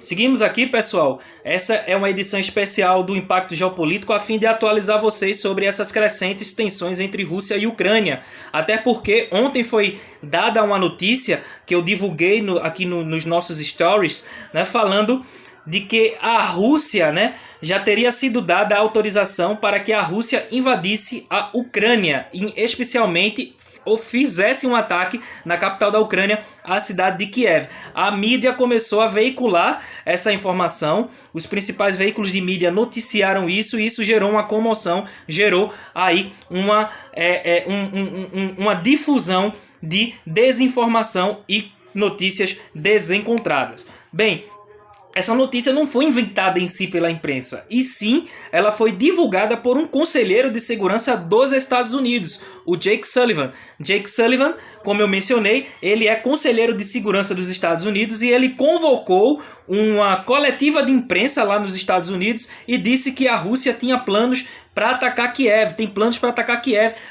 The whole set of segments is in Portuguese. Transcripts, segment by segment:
Seguimos aqui, pessoal. Essa é uma edição especial do Impacto Geopolítico a fim de atualizar vocês sobre essas crescentes tensões entre Rússia e Ucrânia. Até porque ontem foi dada uma notícia que eu divulguei aqui nos nossos stories, né, falando de que a Rússia, né, já teria sido dada a autorização para que a Rússia invadisse a Ucrânia, e especialmente ou fizesse um ataque na capital da Ucrânia, a cidade de Kiev. A mídia começou a veicular essa informação, os principais veículos de mídia noticiaram isso, e isso gerou uma comoção, gerou aí uma difusão de desinformação e notícias desencontradas. Bem, essa notícia não foi inventada em si pela imprensa, e sim ela foi divulgada por um conselheiro de segurança dos Estados Unidos, o Jake Sullivan. Jake Sullivan, como eu mencionei, ele é conselheiro de segurança dos Estados Unidos e ele convocou uma coletiva de imprensa lá nos Estados Unidos e disse que a Rússia tinha planos para atacar Kiev,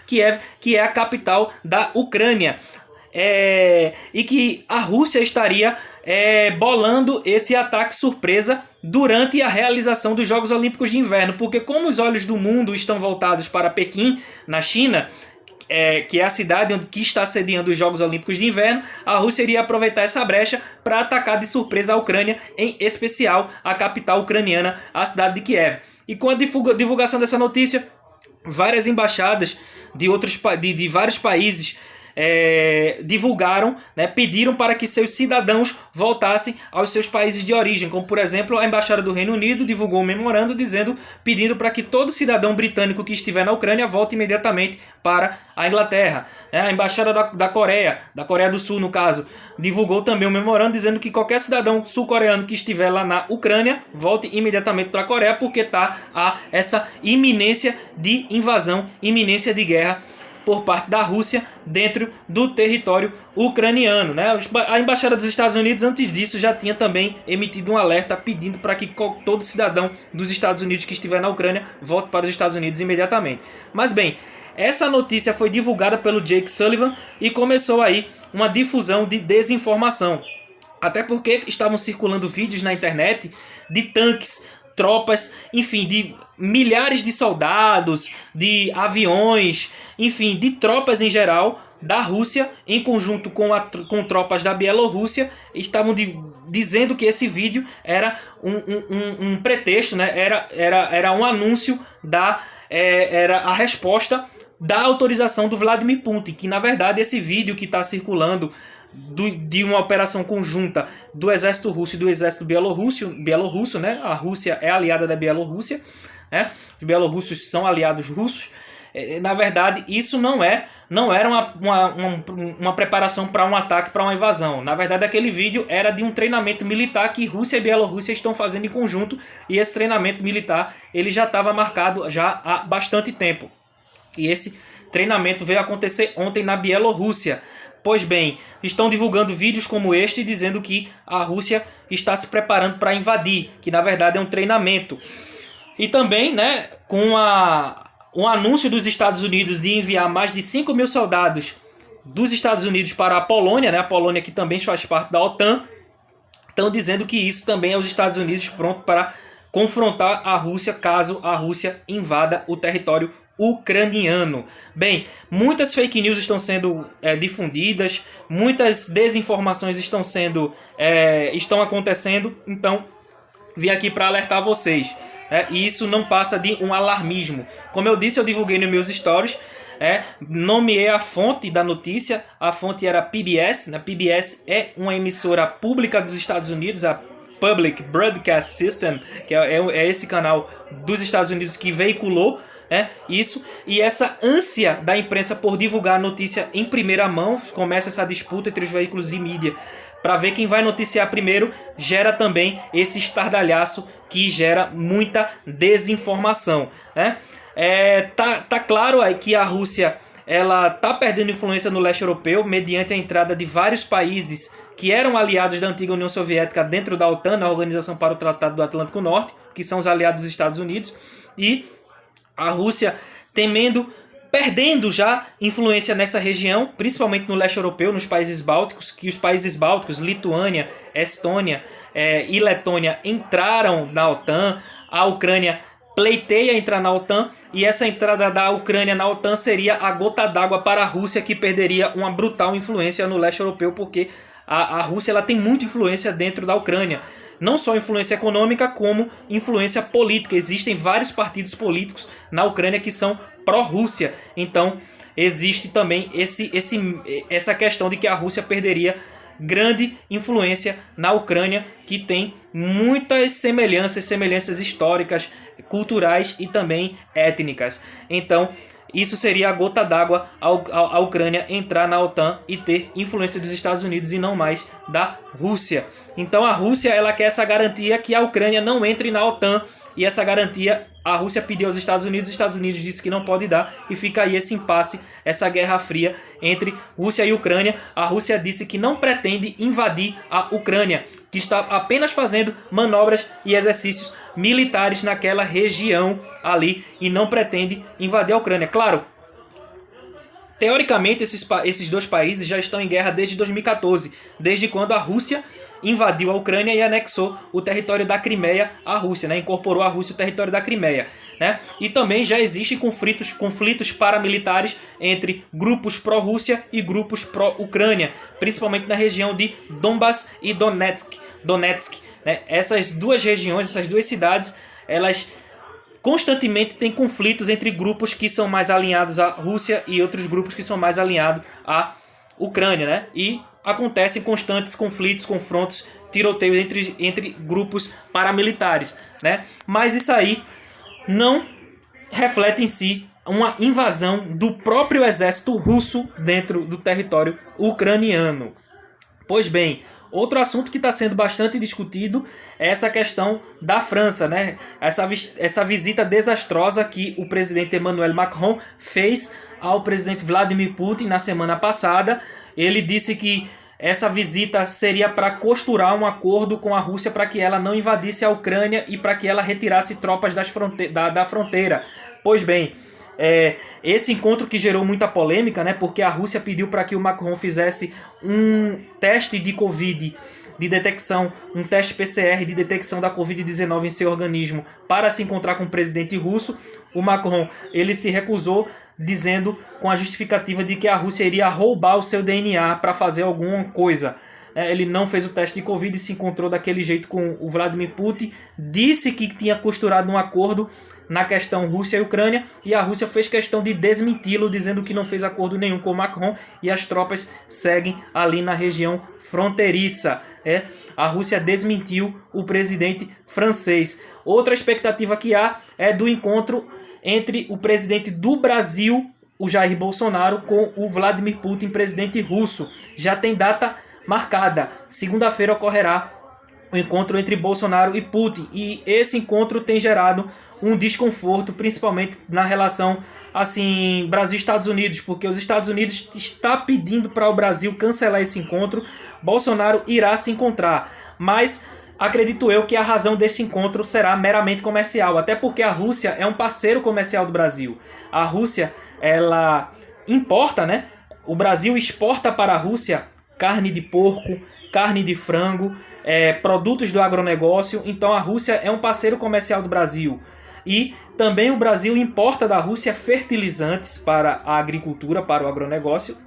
Kiev, que é a capital da Ucrânia. E que a Rússia estaria bolando esse ataque surpresa durante a realização dos Jogos Olímpicos de Inverno, porque como os olhos do mundo estão voltados para Pequim, na China, que é a cidade que está sediando os Jogos Olímpicos de Inverno, a Rússia iria aproveitar essa brecha para atacar de surpresa a Ucrânia, em especial a capital ucraniana, a cidade de Kiev. E com a divulgação dessa notícia, várias embaixadas de vários países divulgaram, né, pediram para que seus cidadãos voltassem aos seus países de origem, como por exemplo a Embaixada do Reino Unido divulgou um memorando pedindo para que todo cidadão britânico que estiver na Ucrânia volte imediatamente para a Inglaterra. A Embaixada da Coreia do Sul, no caso, divulgou também um memorando dizendo que qualquer cidadão sul-coreano que estiver lá na Ucrânia volte imediatamente para a Coreia, porque está essa iminência de invasão, iminência de guerra por parte da Rússia dentro do território ucraniano, né? A Embaixada dos Estados Unidos, antes disso, já tinha também emitido um alerta pedindo para que todo cidadão dos Estados Unidos que estiver na Ucrânia volte para os Estados Unidos imediatamente. Mas bem, essa notícia foi divulgada pelo Jake Sullivan e começou aí uma difusão de desinformação. Até porque estavam circulando vídeos na internet de tanques, tropas, enfim, de milhares de soldados, de aviões, enfim, de tropas em geral da Rússia, em conjunto com tropas da Bielorrússia, estavam dizendo que esse vídeo era um pretexto, né? Era um anúncio era a resposta da autorização do Vladimir Putin, que na verdade esse vídeo que está circulando de uma operação conjunta do exército russo e do exército bielorrusso, né? A Rússia é aliada da Bielorrússia, né? Os bielorrussos são aliados russos. Na verdade, isso não era uma preparação para um ataque, para uma invasão. Na verdade, aquele vídeo era de um treinamento militar que Rússia e Bielorrússia estão fazendo em conjunto, e esse treinamento militar ele já estava marcado já há bastante tempo. E esse treinamento veio acontecer ontem na Bielorrússia. Pois bem, estão divulgando vídeos como este dizendo que a Rússia está se preparando para invadir, que na verdade é um treinamento. E também, né, com um anúncio dos Estados Unidos de enviar mais de 5 mil soldados dos Estados Unidos para a Polônia, né, a Polônia que também faz parte da OTAN, estão dizendo que isso também é os Estados Unidos pronto para confrontar a Rússia caso a Rússia invada o território ucraniano. Bem, muitas fake news estão sendo difundidas, muitas desinformações estão acontecendo, então vim aqui para alertar vocês. E isso não passa de um alarmismo. Como eu disse, eu divulguei nos meus stories, nomeei a fonte da notícia, a fonte era PBS, né? PBS é uma emissora pública dos Estados Unidos, a Public Broadcast System, que é esse canal dos Estados Unidos que veiculou isso, e essa ânsia da imprensa por divulgar a notícia em primeira mão, começa essa disputa entre os veículos de mídia para ver quem vai noticiar primeiro, gera também esse estardalhaço que gera muita desinformação, né? Tá claro aí que a Rússia ela tá perdendo influência no leste europeu mediante a entrada de vários países que eram aliados da antiga União Soviética dentro da OTAN, na Organização para o Tratado do Atlântico Norte, que são os aliados dos Estados Unidos, e a Rússia temendo perdendo já influência nessa região, principalmente no leste europeu, nos países bálticos, que os países bálticos, Lituânia, Estônia e Letônia, entraram na OTAN. A Ucrânia pleiteia entrar na OTAN, e essa entrada da Ucrânia na OTAN seria a gota d'água para a Rússia, que perderia uma brutal influência no leste europeu, porque a Rússia ela tem muita influência dentro da Ucrânia. Não só influência econômica, como influência política. Existem vários partidos políticos na Ucrânia que são pró-Rússia. Então, existe também essa questão de que a Rússia perderia grande influência na Ucrânia, que tem muitas semelhanças históricas, culturais e também étnicas. Então, isso seria a gota d'água a Ucrânia entrar na OTAN e ter influência dos Estados Unidos e não mais da Rússia. Então a Rússia ela quer essa garantia que a Ucrânia não entre na OTAN, e essa garantia a Rússia pediu aos Estados Unidos, os Estados Unidos disse que não pode dar, e fica aí esse impasse, essa guerra fria entre Rússia e Ucrânia. A Rússia disse que não pretende invadir a Ucrânia, que está apenas fazendo manobras e exercícios militares naquela região ali e não pretende invadir a Ucrânia. Claro, teoricamente esses dois países já estão em guerra desde 2014, desde quando a Rússia invadiu a Ucrânia e anexou o território da Crimeia à Rússia, né? Incorporou à Rússia o território da Crimeia, né? E também já existem conflitos paramilitares entre grupos pró-Rússia e grupos pró-Ucrânia, principalmente na região de Donbas e Donetsk, né? Essas duas regiões, essas duas cidades, elas constantemente têm conflitos entre grupos que são mais alinhados à Rússia e outros grupos que são mais alinhados à Ucrânia, né? E acontecem constantes conflitos, confrontos, tiroteios entre grupos paramilitares, né? Mas isso aí não reflete em si uma invasão do próprio exército russo dentro do território ucraniano. Pois bem, outro assunto que está sendo bastante discutido é essa questão da França, né? Essa visita desastrosa que o presidente Emmanuel Macron fez ao presidente Vladimir Putin na semana passada. Ele disse que essa visita seria para costurar um acordo com a Rússia para que ela não invadisse a Ucrânia e para que ela retirasse tropas da fronteira. Pois bem, esse encontro que gerou muita polêmica, né, porque a Rússia pediu para que o Macron fizesse um teste de Covid, de detecção, um teste PCR de detecção da Covid-19 em seu organismo para se encontrar com o presidente russo. O Macron ele se recusou, dizendo com a justificativa de que a Rússia iria roubar o seu DNA para fazer alguma coisa. Ele não fez o teste de Covid e se encontrou daquele jeito com o Vladimir Putin. Disse que tinha costurado um acordo na questão Rússia e Ucrânia, e a Rússia fez questão de desmenti-lo, dizendo que não fez acordo nenhum com o Macron, e as tropas seguem ali na região fronteiriça. A Rússia desmentiu o presidente francês. Outra expectativa que há é do encontro entre o presidente do Brasil, o Jair Bolsonaro, com o Vladimir Putin, presidente russo. Já tem data marcada. Segunda-feira ocorrerá o encontro entre Bolsonaro e Putin. E esse encontro tem gerado um desconforto, principalmente na relação assim, Brasil-Estados Unidos, porque os Estados Unidos está pedindo para o Brasil cancelar esse encontro. Bolsonaro irá se encontrar, mas acredito eu que a razão desse encontro será meramente comercial, até porque a Rússia é um parceiro comercial do Brasil. A Rússia, ela importa, né? O Brasil exporta para a Rússia carne de porco, carne de frango, produtos do agronegócio. Então a Rússia é um parceiro comercial do Brasil. E também o Brasil importa da Rússia fertilizantes para a agricultura, para o agronegócio.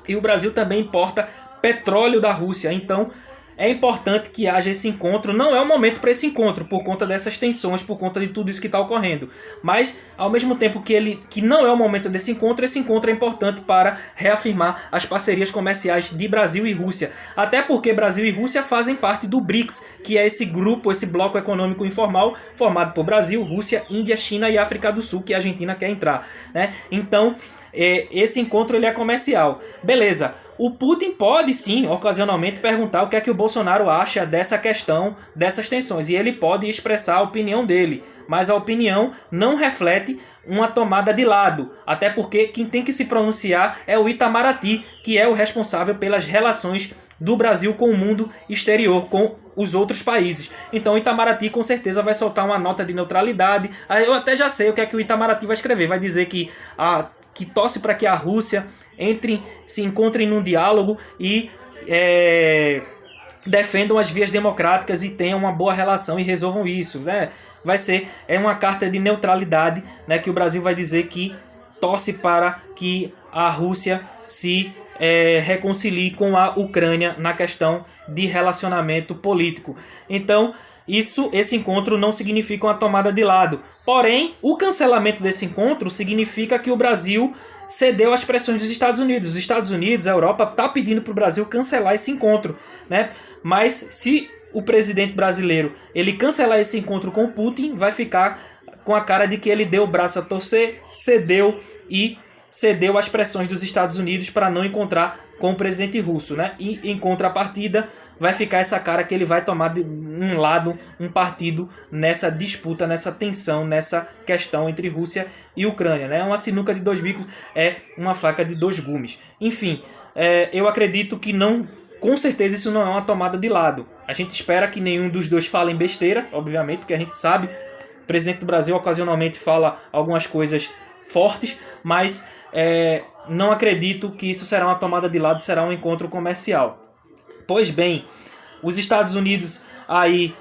E o Brasil também importa petróleo da Rússia. Então é importante que haja esse encontro. Não é o momento para esse encontro, por conta dessas tensões, por conta de tudo isso que está ocorrendo. Mas, ao mesmo tempo que não é o momento desse encontro é importante para reafirmar as parcerias comerciais de Brasil e Rússia. Até porque Brasil e Rússia fazem parte do BRICS, que é esse grupo, esse bloco econômico informal, formado por Brasil, Rússia, Índia, China e África do Sul, que a Argentina quer entrar, né? Então, esse encontro ele é comercial. Beleza. O Putin pode sim, ocasionalmente, perguntar o que é que o Bolsonaro acha dessa questão, dessas tensões. E ele pode expressar a opinião dele. Mas a opinião não reflete uma tomada de lado. Até porque quem tem que se pronunciar é o Itamaraty, que é o responsável pelas relações do Brasil com o mundo exterior, com os outros países. Então o Itamaraty com certeza vai soltar uma nota de neutralidade. Eu até já sei o que é que o Itamaraty vai escrever. Vai dizer que que torce para que a Rússia se encontre num diálogo e defendam as vias democráticas e tenham uma boa relação e resolvam isso, né? É uma carta de neutralidade, né, que o Brasil vai dizer que torce para que a Rússia se reconcilie com a Ucrânia na questão de relacionamento político. Então, esse encontro não significa uma tomada de lado. Porém, o cancelamento desse encontro significa que o Brasil cedeu às pressões dos Estados Unidos. Os Estados Unidos, a Europa, está pedindo para o Brasil cancelar esse encontro, né? Mas se o presidente brasileiro ele cancelar esse encontro com Putin, vai ficar com a cara de que ele deu o braço a torcer, cedeu às pressões dos Estados Unidos para não encontrar com o presidente russo, né? E em contrapartida vai ficar essa cara que ele vai tomar um lado, um partido nessa disputa, nessa tensão, nessa questão entre Rússia e Ucrânia, né? Uma sinuca de dois bicos é uma faca de dois gumes. Enfim, eu acredito que não, com certeza isso não é uma tomada de lado. A gente espera que nenhum dos dois falem besteira, obviamente, porque a gente sabe, o presidente do Brasil ocasionalmente fala algumas coisas fortes, mas não acredito que isso será uma tomada de lado, será um encontro comercial. Pois bem, os Estados Unidos aí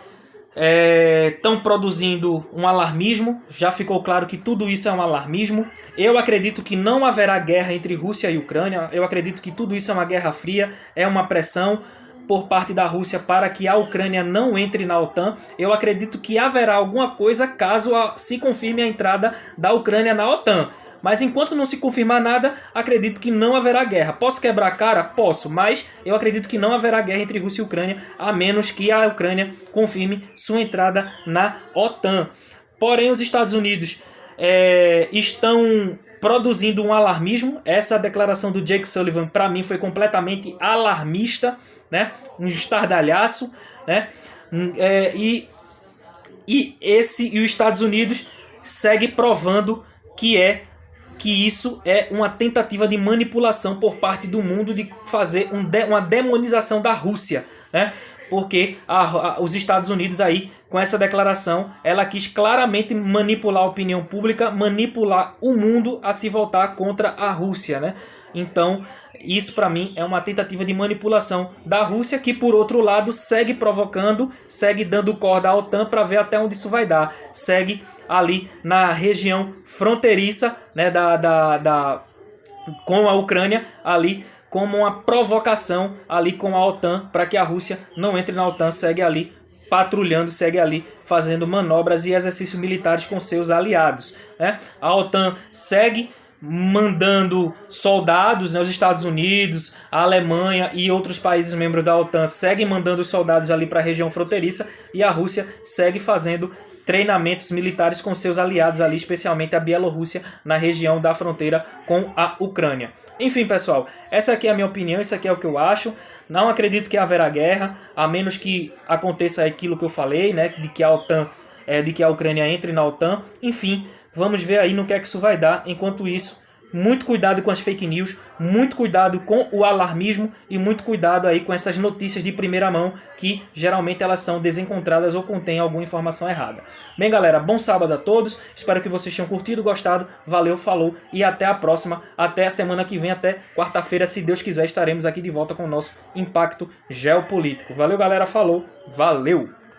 estão produzindo um alarmismo, já ficou claro que tudo isso é um alarmismo. Eu acredito que não haverá guerra entre Rússia e Ucrânia, eu acredito que tudo isso é uma guerra fria, é uma pressão por parte da Rússia para que a Ucrânia não entre na OTAN. Eu acredito que haverá alguma coisa caso se confirme a entrada da Ucrânia na OTAN. Mas enquanto não se confirmar nada, acredito que não haverá guerra. Posso quebrar a cara? Posso, mas eu acredito que não haverá guerra entre Rússia e Ucrânia, a menos que a Ucrânia confirme sua entrada na OTAN. Porém, os Estados Unidos estão produzindo um alarmismo. Essa declaração do Jake Sullivan, para mim, foi completamente alarmista, né? Um estardalhaço, né? E os Estados Unidos segue provando que isso é uma tentativa de manipulação por parte do mundo de fazer uma demonização da Rússia, né? Porque os Estados Unidos aí, com essa declaração, ela quis claramente manipular a opinião pública, manipular o mundo a se voltar contra a Rússia, né? Então, isso para mim é uma tentativa de manipulação da Rússia, que por outro lado segue provocando, segue dando corda à OTAN para ver até onde isso vai dar. Segue ali na região fronteiriça, né, com a Ucrânia, ali como uma provocação ali com a OTAN para que a Rússia não entre na OTAN, segue ali patrulhando, segue ali fazendo manobras e exercícios militares com seus aliados, né? A OTAN segue mandando soldados, né? Os Estados Unidos, a Alemanha e outros países membros da OTAN seguem mandando soldados ali para a região fronteiriça, e a Rússia segue fazendo treinamentos militares com seus aliados ali, especialmente a Bielorrússia, na região da fronteira com a Ucrânia. Enfim, pessoal, essa aqui é a minha opinião, isso aqui é o que eu acho. Não acredito que haverá guerra, a menos que aconteça aquilo que eu falei, né, de que a Ucrânia entre na OTAN. Enfim, vamos ver aí no que é que isso vai dar. Enquanto isso, muito cuidado com as fake news, muito cuidado com o alarmismo e muito cuidado aí com essas notícias de primeira mão que geralmente elas são desencontradas ou contêm alguma informação errada. Bem, galera, bom sábado a todos. Espero que vocês tenham curtido, gostado. Valeu, falou e até a próxima. Até a semana que vem, até quarta-feira, se Deus quiser, estaremos aqui de volta com o nosso Impacto Geopolítico. Valeu, galera, falou, valeu!